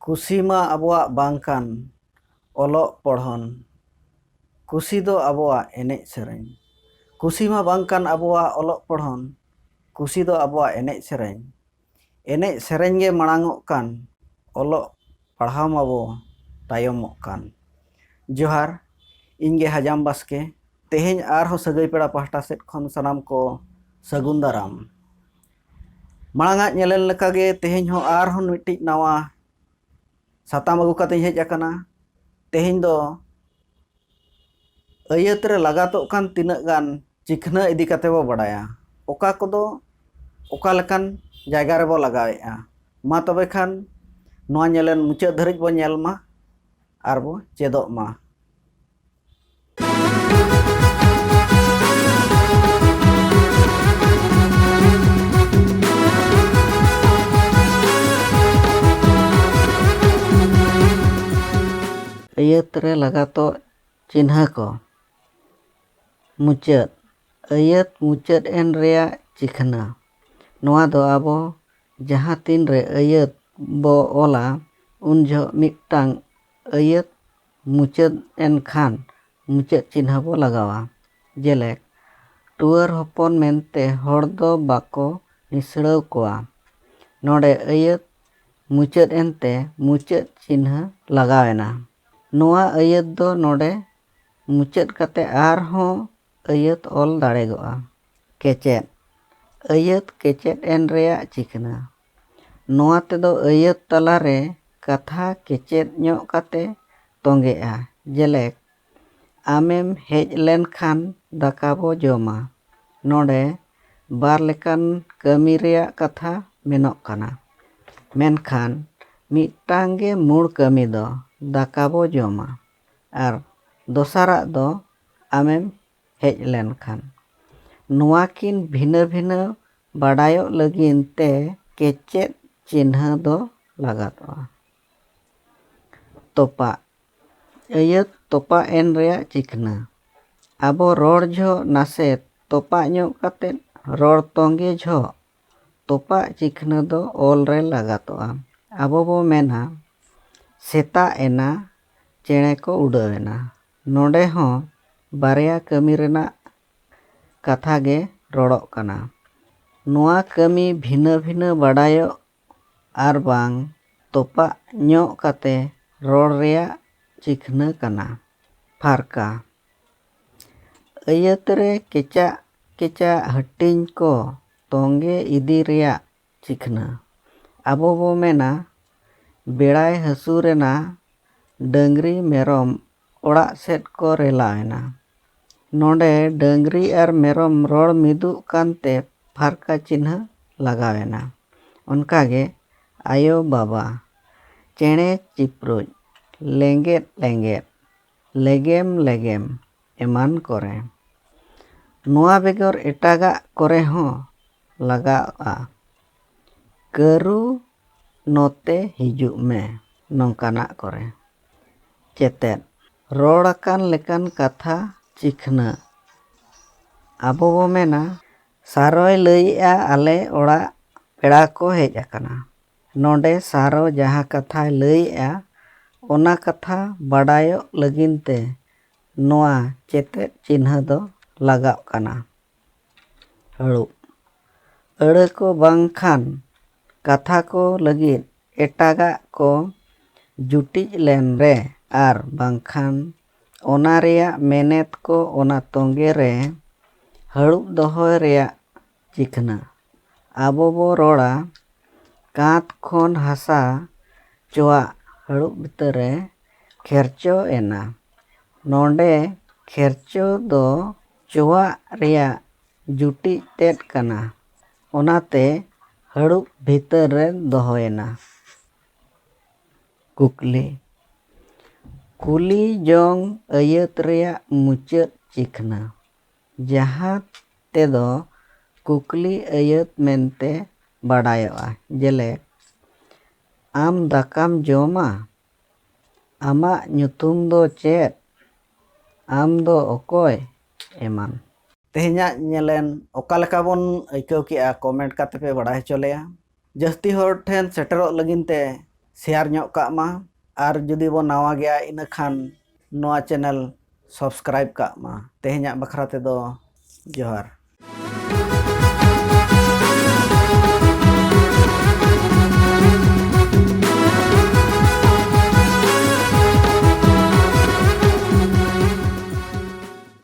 Kusi ma abuak bangkan olok pढ़न, kusi do abuak enej sereny. Kusi ma bangkan abuak olok pढ़न, kusi do abuak enej sereny. Enej sereny ge marangok kan, olok pढ़ाव mabo tayomok kan. Johar, ᱤᱧ ᱜᱮ ᱦᱟᱡᱟᱢ ᱵᱟᱥᱠᱮ, ᱛᱮᱦᱮᱧ ᱟᱨᱦᱚᱸ ᱥᱟᱹᱜᱟᱹᱭ ᱯᱮᱲᱟ ᱯᱟᱦᱴᱟ ᱥᱮᱫ ᱠᱷᱚᱱ ᱥᱟᱱᱟᱢ ᱠᱚ ᱥᱟᱹᱜᱩᱱ ᱫᱟᱨᱟᱢ᱾ ᱢᱟᱲᱟᱝᱟᱜ ᱧᱮᱞᱮᱱ ᱞᱮᱠᱟᱜᱮ ᱛᱮᱦᱮᱧ ᱦᱚᱸ ᱟᱨᱦᱚᱸ ᱢᱤᱫᱴᱤᱡ ᱱᱟᱣᱟ ᱥᱟᱛᱟᱢ ᱟᱹᱜᱩ ᱠᱟᱛᱮᱧ ᱦᱮᱡ ᱟᱠᱟᱱᱟ᱾ ᱛᱮᱦᱮᱧ ᱫᱚ ᱟᱹᱭᱟᱹᱛ ᱨᱮ ᱞᱟᱜᱟᱛᱚᱜ ᱠᱟᱱ ᱛᱤᱱᱟᱹᱜ ᱜᱟᱱ ᱪᱤᱠᱷᱱᱟᱹ ᱤᱫᱤ ᱠᱟᱛᱮ ᱵᱚ ᱵᱟᱰᱟᱭᱟ, ᱚᱠᱟ ᱠᱚᱫᱚ ᱚᱠᱟ ᱞᱮᱠᱟᱱ ᱡᱟᱭᱜᱟ ᱨᱮᱵᱚ ᱞᱟᱜᱟᱣᱮᱜᱼᱟ᱾ ᱢᱟ ᱛᱚᱵᱮ ᱠᱷᱟᱱ ᱱᱚᱣᱟ ᱧᱮᱞᱮᱱ ᱢᱩᱪᱟᱹᱫ ᱫᱷᱟᱹᱨᱤᱡ ᱵᱚ ᱧᱮᱞ ᱢᱟ ᱟᱨ ᱵᱚ ᱪᱮᱫᱚᱜ ᱢᱟ᱾ ᱟᱹᱭᱟᱹᱛ ᱨᱮ ᱞᱟᱜᱟᱛᱚᱜ ᱪᱤᱱᱦᱟᱹ ᱠᱚ᱾ ᱢᱩᱪᱟᱹᱫ, ᱟᱹᱭᱟᱹᱛ ᱢᱩᱪᱟᱹᱫ ᱮᱱ ᱨᱮᱭᱟᱜ ᱪᱤᱠᱷᱱᱟᱹ᱾ ᱱᱚᱣᱟ ᱫᱚ ᱟᱵᱚ ᱡᱟᱦᱟᱸ ᱛᱤᱱ ᱨᱮ ᱟᱹᱭᱟᱹᱛ ᱵᱚ ᱚᱞᱟ ᱩᱱ ᱡᱚᱦᱚᱜ ᱢᱤᱫᱴᱟᱝ ᱟᱹᱭᱟᱹᱛ ᱢᱩᱪᱟᱹᱫ ᱮᱱ ᱠᱷᱟᱱ ᱢᱩᱪᱟᱹᱫ ᱪᱤᱱᱦᱟᱹ ᱵᱚ ᱞᱟᱜᱟᱣᱟ᱾ ᱡᱮᱞᱮᱠ ᱴᱩᱣᱟᱹᱨ ᱦᱚᱯᱚᱱ ᱢᱮᱱᱛᱮ ᱦᱚᱲ ᱫᱚ ᱵᱟᱠᱚ ᱱᱤᱥᱲᱟᱹᱣ ᱠᱚᱣᱟ᱾ ᱱᱚᱰᱮ ᱟᱹᱭᱟᱹᱛ ᱢᱩᱪᱟᱹᱫ ᱮᱱᱛᱮ ᱢᱩᱪᱟᱹᱫ ᱪᱤᱱᱦᱟᱹ ᱞᱟᱜᱟᱣᱮᱱᱟ᱾ ᱱᱚᱣᱟ ᱟᱹᱭᱟᱹᱛ ᱫᱚ ᱱᱚᱰᱮ ᱢᱩᱪᱟᱹᱫ ᱠᱟᱛᱮ ᱟᱨᱦᱚᱸ ᱟᱹᱭᱟᱹᱛ ᱚᱞ ᱫᱟᱲᱮᱜᱚᱜᱼᱟ᱾ ᱠᱮᱪᱮᱫ, ᱟᱹᱭᱟᱹᱛ ᱠᱮᱪᱮᱫ ᱮᱱ ᱨᱮᱭᱟᱜ ᱪᱤᱠᱷᱱᱟᱹ᱾ ᱱᱚᱣᱟ ᱛᱮᱫᱚ ᱟᱹᱭᱟᱹᱛ ᱛᱟᱞᱟᱨᱮ ᱠᱟᱛᱷᱟ ᱠᱮᱪᱮᱫ ᱧᱚᱜ ᱠᱟᱛᱮ ᱛᱚᱸᱜᱮᱜᱼᱟ᱾ ᱡᱮᱞᱮᱠ ᱟᱢᱮᱢ ᱦᱮᱡ ᱞᱮᱱ ᱠᱷᱟᱱ ᱫᱟᱠᱟ ᱵᱚ ᱡᱚᱢᱟ᱾ ᱱᱚᱰᱮ ᱵᱟᱨ ᱞᱮᱠᱟᱱ ᱠᱟᱹᱢᱤ ᱨᱮᱭᱟᱜ ᱠᱟᱛᱷᱟ ᱢᱮᱱᱚᱜ ᱠᱟᱱᱟ, ᱢᱮᱱᱠᱷᱟᱱ ᱢᱤᱫᱴᱟᱝ ᱜᱮ ᱢᱩᱲ ᱠᱟᱹᱢᱤ ᱫᱚ ᱫᱟᱠᱟ ᱵᱚ ᱡᱚᱢᱟ ᱟᱨ ᱫᱚᱥᱟᱨᱟᱜ ᱫᱚ ᱟᱢᱮᱢ ᱦᱮᱡ ᱞᱮᱱ ᱠᱷᱟᱱ᱾ ᱱᱚᱣᱟ ᱠᱤᱱ ᱵᱷᱤᱱᱟᱹ ᱵᱷᱤᱱᱟᱹ ᱵᱟᱰᱟᱭᱚᱜ ᱞᱟᱹᱜᱤᱫ ᱛᱮ ᱠᱮᱪᱮᱫ ᱪᱤᱱᱦᱟᱹ ᱫᱚ ᱞᱟᱜᱟᱛᱚᱜᱼᱟ᱾ ᱛᱚᱯᱟᱜ, ᱟᱹᱭᱟᱹᱛ ᱛᱚᱯᱟᱜ ᱮᱱ ᱨᱮᱭᱟᱜ ᱪᱤᱠᱷᱱᱟᱹ᱾ ᱟᱵᱚ ᱨᱚᱲ ᱡᱚᱦᱚᱜ ᱱᱟᱥᱮ ᱛᱚᱯᱟᱜ ᱧᱚᱜ ᱠᱟᱛᱮ ᱨᱚᱲ ᱛᱚᱸᱜᱮ ᱡᱚᱦᱚᱜ ᱛᱚᱯᱟᱜ ᱪᱤᱠᱷᱱᱟᱹ ᱫᱚ ᱚᱞ ᱨᱮ ᱞᱟᱜᱟᱛᱚᱜᱼᱟ᱾ ᱟᱵᱚ ᱵᱚ ᱢᱮᱱᱟ ᱥᱮᱛᱟᱜ ᱮᱱᱟ, ᱪᱮᱬᱮ ko ᱩᱰᱟᱹᱣᱮᱱᱟ᱾ ᱱᱚᱰᱮ ᱦᱚᱸ ᱵᱟᱨᱭᱟ ᱠᱟᱹᱢᱤ ᱨᱮᱱᱟᱜ ᱠᱟᱛᱷᱟ ᱜᱮ ᱨᱚᱲᱚᱜ ᱠᱟᱱᱟ᱾ ᱱᱚᱣᱟ ᱠᱟᱹᱢᱤ ᱵᱷᱤᱱᱟᱹ ᱵᱷᱤᱱᱟᱹ ᱵᱟᱰᱟᱭᱚᱜ ᱟᱨᱵᱟᱝ ᱛᱚᱯᱟᱜ ᱧᱚᱜ ᱠᱟᱛᱮ ᱨᱚᱲ ᱨᱮᱭᱟᱜ ᱪᱤᱠᱷᱱᱟᱹ ᱠᱟᱱᱟ᱾ ᱯᱷᱟᱨᱠᱟ, ᱟᱹᱭᱟᱹᱛ ᱨᱮ ᱠᱮᱪᱟᱜ ᱠᱮᱪᱟᱜ ᱦᱟᱹᱴᱤᱧ ᱠᱚ ᱛᱚᱸᱜᱮ ᱤᱫᱤ ᱨᱮᱭᱟᱜ ᱪᱤᱠᱷᱱᱟᱹ᱾ ᱟᱵᱚ ᱵᱚ ᱢᱮᱱᱟ ᱵᱮᱲᱟᱭ ᱦᱟᱹᱥᱩᱨᱮᱱᱟ, ᱰᱟᱹᱝᱨᱤ ᱢᱮᱨᱚᱢ ᱚᱲᱟᱜ ᱥᱮᱫ ᱠᱚ ᱨᱮᱞᱟᱣᱮᱱᱟ᱾ ᱱᱚᱰᱮ ᱰᱟᱹᱝᱨᱤ ᱟᱨ ᱢᱮᱨᱚᱢ ᱨᱚᱲ ᱢᱤᱫᱚᱜ ᱠᱟᱱᱛᱮ ᱯᱷᱟᱨᱠᱟ ᱪᱤᱱᱦᱟᱹ ᱞᱟᱜᱟᱣᱮᱱᱟ᱾ ᱚᱱᱠᱟᱜᱮ ᱟᱭᱳ ᱵᱟᱵᱟ, ᱪᱮᱬᱮ ᱪᱤᱯᱨᱩᱡ, ᱞᱮᱸᱜᱮᱫ ᱞᱮᱸᱜᱮᱫ, ᱞᱮᱜᱮᱢ ᱞᱮᱜᱮᱢ ᱮᱢᱟᱱ ᱠᱚᱨᱮ᱾ ᱱᱚᱣᱟ ᱵᱮᱜᱚᱨ ᱮᱴᱟᱜᱟᱜ ᱠᱚᱨᱮ ᱦᱚᱸ ᱞᱟᱜᱟᱜᱼᱟ᱾ ᱠᱟᱹᱨᱩ ᱱᱚᱛᱮ ᱦᱤᱡᱩᱜ ᱢᱮ, ᱱᱚᱝᱠᱟᱱᱟᱜ ᱠᱚᱨᱮ᱾ ᱪᱮᱛᱮᱫ, ᱨᱚᱲ ᱟᱠᱟᱱ ᱞᱮᱠᱟᱱ ᱠᱟᱛᱷᱟ ᱪᱤᱠᱷᱱᱟᱹ᱾ ᱟᱵᱚ ᱵᱚ ᱢᱮᱱᱟ ᱥᱟᱨᱚᱭ ᱞᱟᱹᱭᱮᱜᱼᱟ ᱟᱞᱮ ᱚᱲᱟᱜ ᱯᱮᱲᱟ ᱠᱚ ᱦᱮᱡ ᱟᱠᱟᱱᱟ᱾ ᱱᱚᱰᱮ ᱥᱟᱨᱚ ᱡᱟᱦᱟᱸ ᱠᱟᱛᱷᱟᱭ ᱞᱟᱹᱭᱮᱜᱼᱟ ᱚᱱᱟ ᱠᱟᱛᱷᱟ ᱵᱟᱰᱟᱭᱚᱜ ᱞᱟᱹᱜᱤᱫ ᱛᱮ ᱱᱚᱣᱟ ᱪᱮᱛᱮᱫ ᱪᱤᱱᱦᱟᱹ ᱫᱚ ᱞᱟᱜᱟᱜ ᱠᱟᱱᱟ᱾ ᱦᱟᱹᱲᱩᱵ, ᱟᱹᱲᱟᱹ ᱠᱚ ᱵᱟᱝᱠᱷᱟᱱ ᱠᱟᱛᱷᱟ ᱠᱚ ᱞᱟᱹᱜᱤᱫ ᱮᱴᱟᱜᱟᱜ ᱠᱚ ᱡᱩᱴᱤᱡ ᱞᱮᱱ ᱨᱮ ᱟᱨ ᱵᱟᱝᱠᱷᱟᱱ ᱚᱱᱟ ᱨᱮᱭᱟᱜ ᱢᱮᱱᱮᱫ ᱠᱚ ᱚᱱᱟ ᱛᱚᱸᱜᱮ ᱨᱮ ᱦᱟᱹᱲᱩᱵ ᱫᱚᱦᱚᱭ ᱨᱮᱭᱟᱜ ᱪᱤᱠᱷᱱᱟᱹ᱾ ᱟᱵᱚ ᱵᱚ ᱨᱚᱲᱟ ᱠᱟᱸᱛ ᱠᱷᱚᱱ ᱦᱟᱥᱟ ᱪᱚᱣᱟᱜ ᱦᱟᱹᱲᱩᱵ ᱵᱷᱤᱛᱟᱹᱨ ᱨᱮ ᱠᱷᱮᱨᱪᱚ ᱮᱱᱟ᱾ ᱱᱚᱰᱮ ᱠᱷᱮᱨᱪᱚ ᱫᱚ ᱪᱚᱣᱟᱜ ᱨᱮᱭᱟᱜ ᱡᱩᱴᱤᱡ ᱛᱮᱫ ᱠᱟᱱᱟ, ᱚᱱᱟᱛᱮ ᱦᱟᱹᱲᱩᱵ ᱵᱷᱤᱛᱟᱹᱨ ᱨᱮ ᱫᱚᱦᱚᱭᱮᱱᱟ᱾ ᱠᱩᱠᱞᱤ, ᱠᱩᱞᱤ ᱡᱚᱝ ᱟᱹᱭᱟᱹᱛ ᱨᱮᱭᱟᱜ ᱢᱩᱪᱟᱹᱫ ᱪᱤᱠᱷᱱᱟᱹ, ᱡᱟᱦᱟᱸ ᱛᱮᱫᱚ ᱠᱩᱠᱞᱤ ᱟᱹᱭᱟᱹᱛ ᱢᱮᱱᱛᱮ ᱵᱟᱰᱟᱭᱚᱜᱼᱟ᱾ ᱡᱮᱞᱮᱠ ᱟᱢ ᱫᱟᱠᱟᱢ ᱡᱚᱢᱟ, ᱟᱢᱟᱜ ᱧᱩᱛᱩᱢ ᱫᱚ ᱪᱮᱫ, ᱟᱢ ᱫᱚ ᱚᱠᱚᱭ, ᱮᱢᱟᱱ᱾ ᱛᱮᱦᱮᱧᱟᱜ ᱧᱮᱞᱮᱱ ᱚᱠᱟ ᱞᱮᱠᱟ ᱵᱚᱱ ᱟᱹᱭᱠᱟᱹᱣ ᱠᱮᱜᱼᱟ ᱠᱚᱢᱮᱱᱴ ᱠᱟᱛᱮ ᱯᱮ ᱵᱟᱲᱟᱭ ᱦᱚᱪᱚ ᱞᱮᱭᱟ᱾ ᱡᱟᱹᱥᱛᱤ ᱦᱚᱲ ᱴᱷᱮᱱ ᱥᱮᱴᱮᱨᱚᱜ ᱞᱟᱹᱜᱤᱫ ᱛᱮ শেয়ার ᱧᱚᱜ ᱠᱟᱜ ᱢᱟ ᱟᱨ ᱡᱩᱫᱤ ᱵᱚ ᱱᱟᱣᱟ ᱜᱮᱭᱟ ᱤᱱᱟᱹᱠᱷᱟᱱ ᱱᱚᱣᱟ ᱪᱮᱱᱮᱞ ᱥᱟᱵᱥᱠᱨᱟᱭᱤᱵ ᱠᱟᱜ ᱢᱟ᱾ ᱛᱮᱦᱮᱧᱟᱜ ᱵᱟᱠᱷᱨᱟ ᱛᱮᱫᱚ ᱡᱚᱦᱟᱨ।